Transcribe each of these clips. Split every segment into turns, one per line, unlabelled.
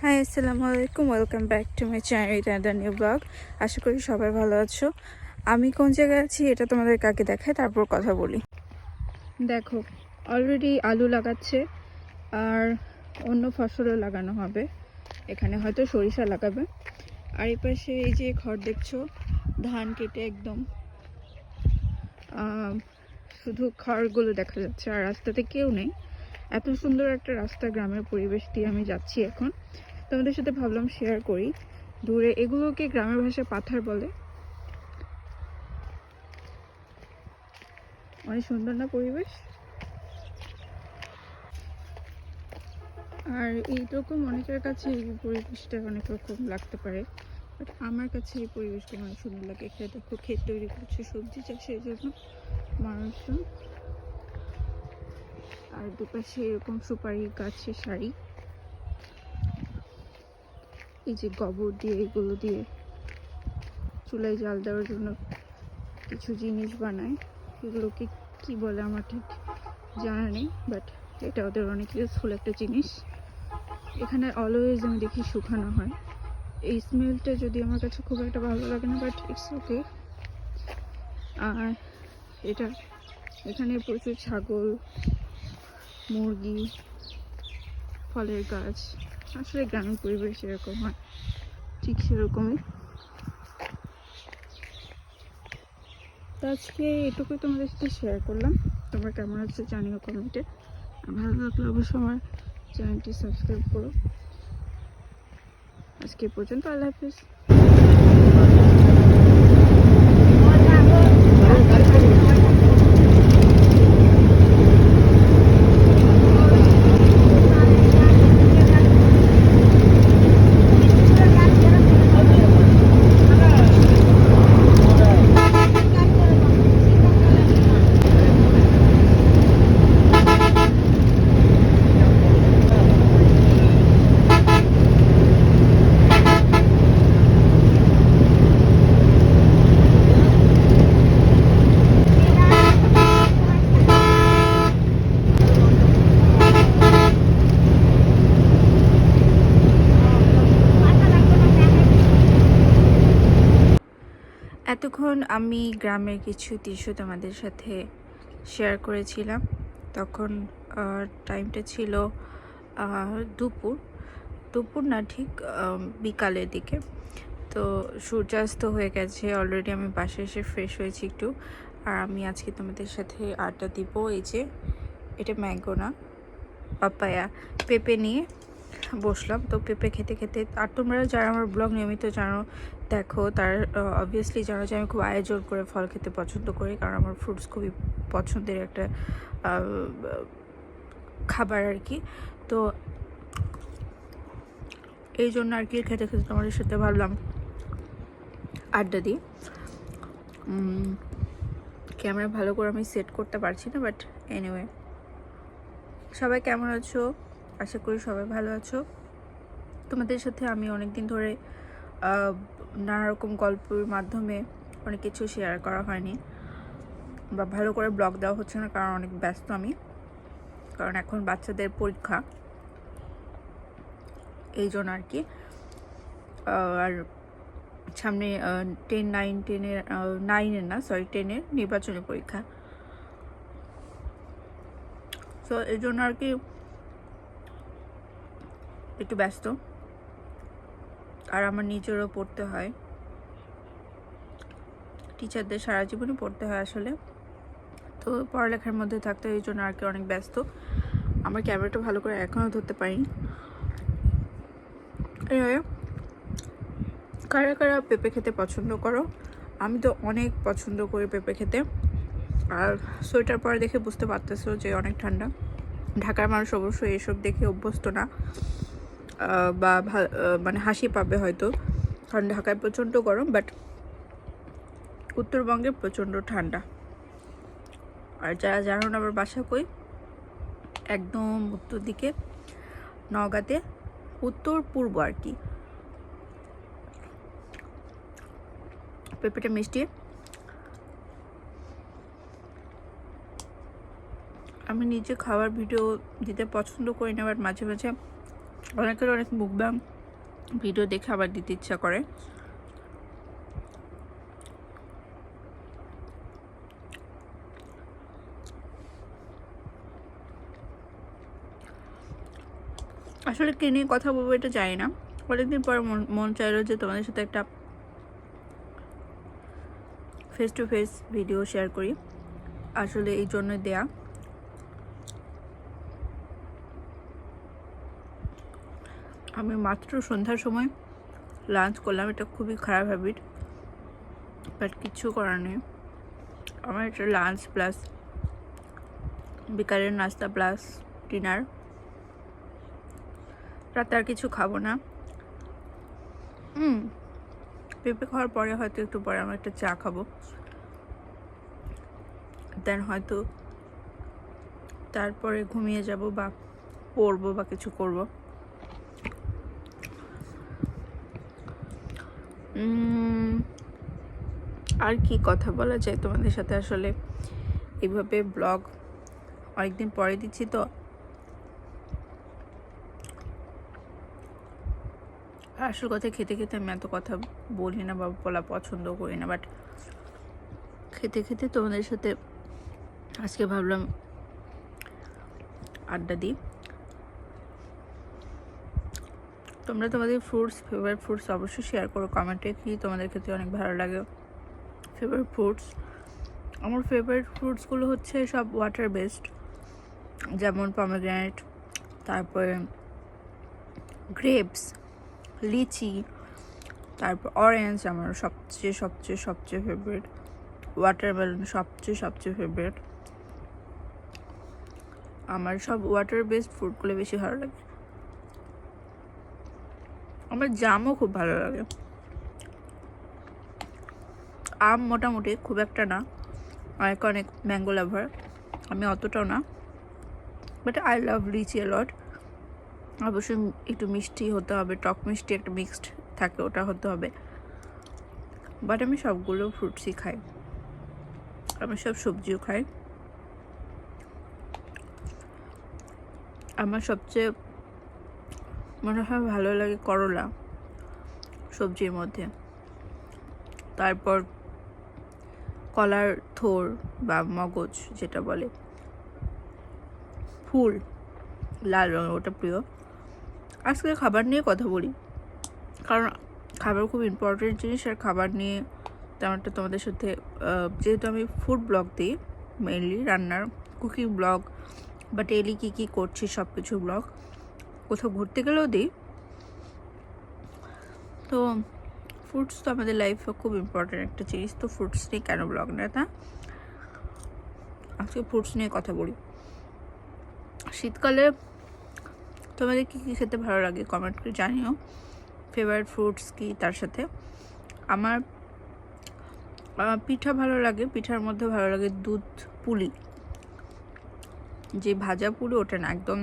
High, আসসালামু আলাইকুম। Welcome back to my channel with another new blog. আশা করি সবাই ভালো আছো। আমি কোন জায়গায় আছি এটা তোমাদের কাকে দেখায়, তারপর কথা বলি। দেখো, অলরেডি আলু লাগাচ্ছে আর অন্য ফসলও লাগানো হবে। এখানে হয়তো সরিষা লাগাবে। আর এই পাশে এই যে খড় দেখছো, ধান কেটে একদম শুধু খড়গুলো দেখা যাচ্ছে, আর রাস্তাতে কেউ নেই। এত সুন্দর একটা রাস্তা, গ্রামের পরিবেশ দিয়ে আমি যাচ্ছি এখন। তোমাদের সাথে ভাবলাম শেয়ার করি। দূরে এগুলোকে গ্রামের ভাষায় পাথার বলে। অনেক সুন্দর না পরিবেশ? আর এইরকম অনেকের কাছে এই পরিবেশটা অনেক রকম লাগতে পারে, বাট আমার কাছে এই পরিবেশটা অনেক সুন্দর লাগে। এখানে দেখো ক্ষেত তৈরি করছে সবজি চাষের জন্য মানুষজন, আর দুপাশে এরকম সুপারি গাছের সারি। এই যে গোবর দিয়ে, এগুলো দিয়ে চুলায় জাল দেওয়ার জন্য কিছু জিনিস বানায়। এগুলোকে কি বলে আমার ঠিক জানা নেই, বাট এটা ওদের অনেক ইউজফুল একটা জিনিস। এখানে অলওয়েজ আমি দেখি শুকানো হয়। এই স্মেলটা যদি আমার কাছে খুব একটা ভালো লাগে না, বাট ইটস ওকে। আর এটা এখানে প্রচুর ছাগল, মুরগি, ফলের গাছ। আসলে গ্রামীণ পরিবেশ এরকম হয়, ঠিক সেরকমই। তো আজকে এটুকুই তোমাদের সাথে শেয়ার করলাম। তোমরা কেমন আছো জানিও কমেন্টে। ভালো লাগলে অবশ্যই আমার চ্যানেলটি সাবস্ক্রাইব করো। আজকে পর্যন্ত, আল্লাহ হাফিজ। এতক্ষণ আমি গ্রামের কিছু দৃশ্য তোমাদের সাথে শেয়ার করেছিলাম। তখন টাইমটা ছিল দুপুর দুপুর না, ঠিক বিকালের দিকে। তো সূর্যাস্ত হয়ে গেছে অলরেডি। আমি বাসায় এসে ফ্রেশ হয়েছি একটু। আর আমি আজকে তোমাদের সাথে আড্ডা দিব। এই যে এটা ম্যাঙ্গো না, পাপায়া, পেঁপে নিয়ে বসলাম। তো পেঁপে খেতে খেতে, আর তোমরা যারা আমার ব্লগ নিয়মিত জানো, দেখো, তার অবভিয়াসলি জানো যে আমি খুব আয়োজন করে ফল খেতে পছন্দ করি, কারণ আমার ফ্রুটস খুবই পছন্দের একটা খাবার আর কি। তো এই জন্য আর কি খেতে খেতে তোমাদের সাথে ভাবলাম আড্ডা দিই। ক্যামেরা ভালো করে আমি সেট করতে পারছি না, বাট এনিওয়ে, সবাই কেমন আছো? আশা করি সবাই ভালো আছো। তোমাদের সাথে আমি অনেক দিন ধরে নানা রকম গল্পের মাধ্যমে অনেক কিছু শেয়ার করা হয়নি, বা ভালো করে ব্লগ দেওয়া হচ্ছে না, কারণ অনেক ব্যস্ত আমি। কারণ এখন বাচ্চাদের পরীক্ষা, এই জন্য আর কি। আর সামনে 10-9-10-এর নির্বাচনী পরীক্ষা। তো এই জন্য আর কি একটু ব্যস্ত। আর আমার নিজেরও পড়তে হয়, টিচারদের সারা জীবনই পড়তে হয় আসলে। তো পড়ালেখার মধ্যে থাকতে এই জন্য আর কি অনেক ব্যস্ত। আমার ক্যামেরাটা ভালো করে এখনও ধরতে পারিনি। কারা কারা পেঁপে খেতে পছন্দ করো? আমি তো অনেক পছন্দ করি পেঁপে খেতে। আর সোয়েটার পরে দেখে বুঝতে পারতেছো যে অনেক ঠান্ডা। ঢাকার মানুষ অবশ্যই এসব দেখে অভ্যস্ত না, বা মানে হাসি পাবে হয়তো, কারণ ঢাকায় প্রচণ্ড গরম, বাট উত্তরবঙ্গে প্রচণ্ড ঠান্ডা। আর যারা জানো না আমার বাসা কই, একদম উত্তর দিকে, নওগাঁতে, উত্তর পূর্ব আর কি। পেঁপেটা মিষ্টি। আমি নিজে খাবার ভিডিও দিতে পছন্দ করি না, বাট মাঝে মাঝে অনেকের অনেক মুকবাং ভিডিও দেখে আবার দিতে ইচ্ছা করে। আসলে কে নিয়ে কথা বলবো এটা জানি না, অনেকদিন পর মন চাইলো যে তোমাদের সাথে একটা face to face video share করি, আসলে এই জন্য দেয়া। আমি মাত্র সন্ধ্যার সময় লাঞ্চ করলাম, এটা খুবই খারাপ হ্যাবিট, বাট কিচ্ছু করার নেই। আমার এটা লাঞ্চ প্লাস বিকালের নাস্তা প্লাস ডিনার, রাতে আর কিছু খাবো না। পেঁপে খাওয়ার পরে হয়তো একটু পরে আমরা একটা চা খাবো, দেন হয়তো তারপরে ঘুমিয়ে যাব বা পড়বো বা কিছু করব। আর কি কথা বলা যায় তোমাদের সাথে, আসলে এইভাবে ব্লগ অনেকদিন পরে দিচ্ছি তো, আসল কথা খেতে খেতে আমি এত কথা বলি না বা বলা পছন্দ করি না, বাট খেতে খেতে তোমাদের সাথে আজকে ভাবলাম আড্ডা দিই। তোমরা তোমাদের ফেভারিট ফ্রুটস অবশ্যই শেয়ার করো কমেন্টে, কি তোমাদের খেতে অনেক ভালো লাগে ফেভারিট ফ্রুটস। আমার ফেভারিট ফ্রুটসগুলো হচ্ছে সব ওয়াটার বেসড, যেমন পমেগ্রেনেট, তারপরে গ্রেপস, লিচি, তারপর অরেঞ্জ আমার সবচেয়ে সবচেয়ে সবচেয়ে ফেভারিট, ওয়াটারমেলন সবচেয়ে ফেভারিট। আমার সব ওয়াটার বেসড ফ্রুটগুলো বেশি ভালো লাগে। আমার জামও খুব ভালো লাগে। আম মোটামুটি খুব একটা না, অনেক ম্যাঙ্গো লাভার, আমি অতটাও না, বাট আই লাভ লিচি এ লট। অবশ্যই একটু মিষ্টি হতে হবে, টক মিষ্টি একটা মিক্সড থাকে, ওটা হতে হবে। বাট আমি সবগুলো ফ্রুটসই খাই, আমি সব সবজিও খাই। আমার সবচেয়ে মনে হয় ভালো লাগে করলা সবজির মধ্যে, তারপর কলার থোর বা মগজ যেটা বলে, ফুল লাল রঙের, ওটা প্রিয়। আজকে খাবার নিয়ে কথা বলি, কারণ খাবার খুব ইম্পর্টেন্ট জিনিস, আর খাবার নিয়ে তেমনটা তোমাদের সাথে, যেহেতু আমি ফুড ব্লগ দিই মেইনলি, রান্নার কুকিং ব্লগ বা ডেইলি কী কী করছি সব কিছু ব্লগ, কোথাও ঘুরতে গেলেও দিই, তো ফ্রুটস তো আমাদের লাইফে খুব ইম্পর্টেন্ট একটা জিনিস, তো ফ্রুটস নিয়ে কেন ব্লগ না, তা আজকে ফ্রুটস নিয়ে কথা বলি। শীতকালে তোমাদের কী কী খেতে ভালো লাগে কমেন্ট করে জানিও, ফেভারিট ফ্রুটস কি তার সাথে। আমার পিঠা ভালো লাগে, পিঠার মধ্যে ভালো লাগে দুধ পুলি, যে ভাজা পুলি, ওটা না, একদম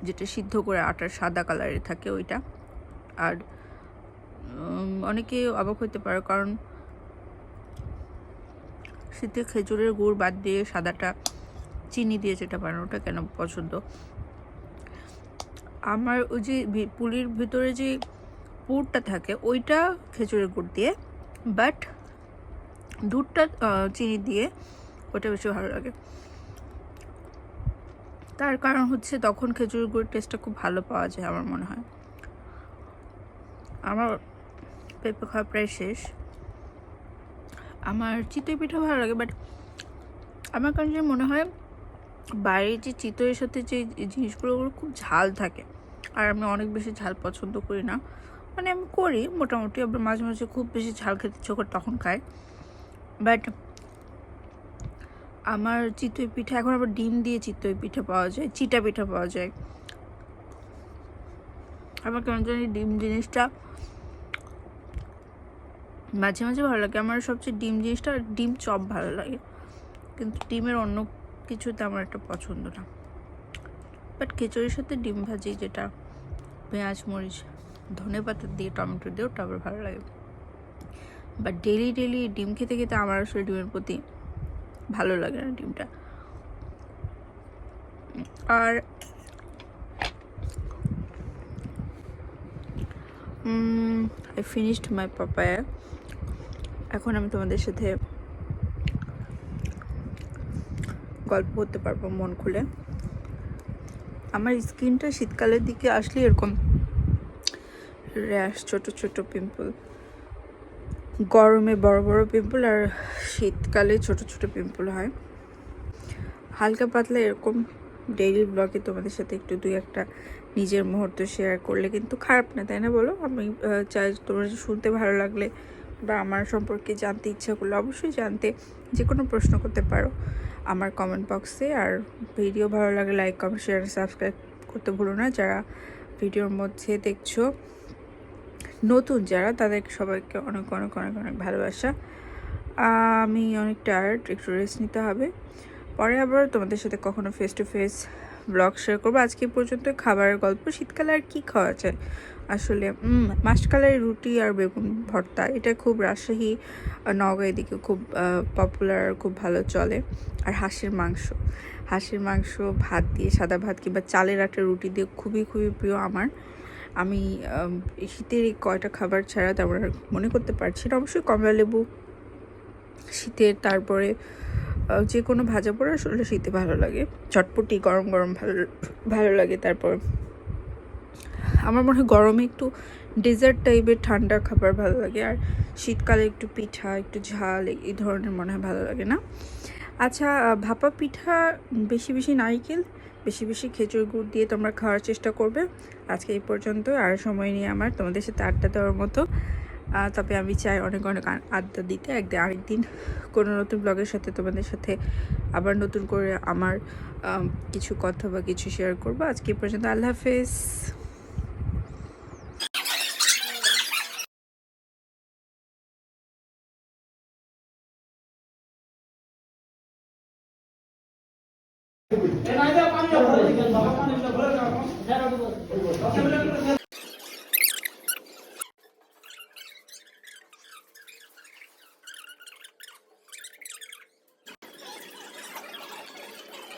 যেটা সিদ্ধ করে আটার সাদা কালারের থাকে ওইটা। আর অনেকে অবাক হতে পারে, কারণ শীতে খেজুরের গুড় বাদ দিয়ে সাদাটা চিনি দিয়ে যেটা বানানো, ওটা কেন পছন্দ। আমার ওই যে পুলির ভিতরে যে পুরটা থাকে ওইটা খেজুরের গুড় দিয়ে, বাট দুধটা চিনি দিয়ে, ওটা বেশি ভালো লাগে। তার কারণ হচ্ছে তখন খেজুরের গুড়ের টেস্টটা খুব ভালো পাওয়া যায় আমার মনে হয়। আমার পেঁপে খাওয়া প্রায় শেষ। আমার চিতই পিঠা ভালো লাগে, বাট আমার কাছে মনে হয় বাইরে যে চিতইয়ের সাথে যে জিনিসগুলো, ওগুলো খুব ঝাল থাকে, আর আমি অনেক বেশি ঝাল পছন্দ করি না। মানে আমি করি মোটামুটি, আবার মাঝে মাঝে খুব বেশি ঝাল খেতে ইচ্ছে করে তখন খাই। বাট আমার চিতই পিঠা, এখন আবার ডিম দিয়ে চিতই পিঠা পাওয়া যায়, চিটা পিঠা পাওয়া যায়, আমার কেমন জানি ডিম জিনিসটা মাঝে মাঝে ভালো লাগে। আমার সবচেয়ে ডিম জিনিসটা, ডিম চপ ভালো লাগে, কিন্তু ডিমের অন্য কিছু তেমন একটা পছন্দ না। বাট খিচুড়ির সাথে ডিম ভাজি, যেটা পেঁয়াজ মরিচ ধনে পাতা দিয়ে টমেটো দিয়ে, ওটা আবার ভালো লাগে। বাট ডেলি ডিম খেতে খেতে আমার আসলে ডিমের প্রতি ভালো লাগে না ডিমটা। আর আই ফিনিশড মাই পাপায়া। এখন আমি তোমাদের সাথে গল্প করতে পারবো মন খুলে। আমার স্কিনটা শীতকালের দিকে আসলে এরকম র্যাশ, ছোট ছোট পিম্পল, গরমে বড় বড় পিম্পল আর শীতকালে ছোট ছোট পিম্পল হয়। হালকা পাতলা এরকম ডেইলি ব্লগে তোমাদের সাথে একটু দুই একটা নিজের মুহূর্ত শেয়ার করলে কিন্তু খারাপ না, তাই না বলো? আমি চাই তোমরা শুনতে ভালো লাগলে বা আমার সম্পর্কে জানতে ইচ্ছা করলে অবশ্যই জানতে যে কোনো প্রশ্ন করতে পারো আমার কমেন্ট বক্সে। আর ভিডিও ভালো লাগে লাইক, কমেন্ট, শেয়ার, সাবস্ক্রাইব করতে ভুলো না। যারা ভিডিওর মধ্যে দেখছো, নতুন যারা, তাদেরকে সবাইকে অনেক অনেক অনেক অনেক ভালোবাসা। আমি অনেক টায়ার্ড, একটু রেস্ট নিতে হবে। পরে আবার তোমাদের সাথে কখনো face to face blog share করবো। আজকে পর্যন্ত খাবারের গল্প। শীতকালে আর কী খাওয়া যায় আসলে? মাসকালের রুটি আর বেগুন ভর্তা, এটা খুব রাজশাহী, নওগাঁ এদিকে খুব পপুলার, খুব ভালো চলে। আর হাঁসের মাংস ভাত দিয়ে, সাদা ভাত কিংবা চালের আটার রুটি দিয়ে খুবই খুবই প্রিয় আমার। আমি শীতের এই কয়টা খাবার ছাড়া তেমন মনে করতে পারছি না। অবশ্যই কমলা লেবু শীতের, তারপরে যে কোনো ভাজা পোড়া আসলে শীতে ভালো লাগে, চটপটি গরম গরম ভালো লাগে। তারপর আমার মনে হয় গরমে একটু ডেজার্ট টাইপের ঠান্ডা খাবার ভালো লাগে, আর শীতকালে একটু পিঠা, একটু ঝাল, এই ধরনের মনে হয় ভালো লাগে না? আচ্ছা, ভাপা পিঠা বেশি বেশি নারকেল, বেশি বেশি খেজুর গুড় দিয়ে তোমরা খাওয়ার চেষ্টা করবে। আজকে এই পর্যন্ত, আর সময় নিয়ে আমার তোমাদের সাথে আড্ডা দেওয়ার মতো। তবে আমি চাই অনেক অনেক আড্ডা দিতে। আরেকদিন কোনো নতুন ব্লগের সাথে তোমাদের সাথে আবার নতুন করে আমার কিছু কথা বা কিছু শেয়ার করবো। আজকে এই পর্যন্ত, আল্লাহ হাফেজ।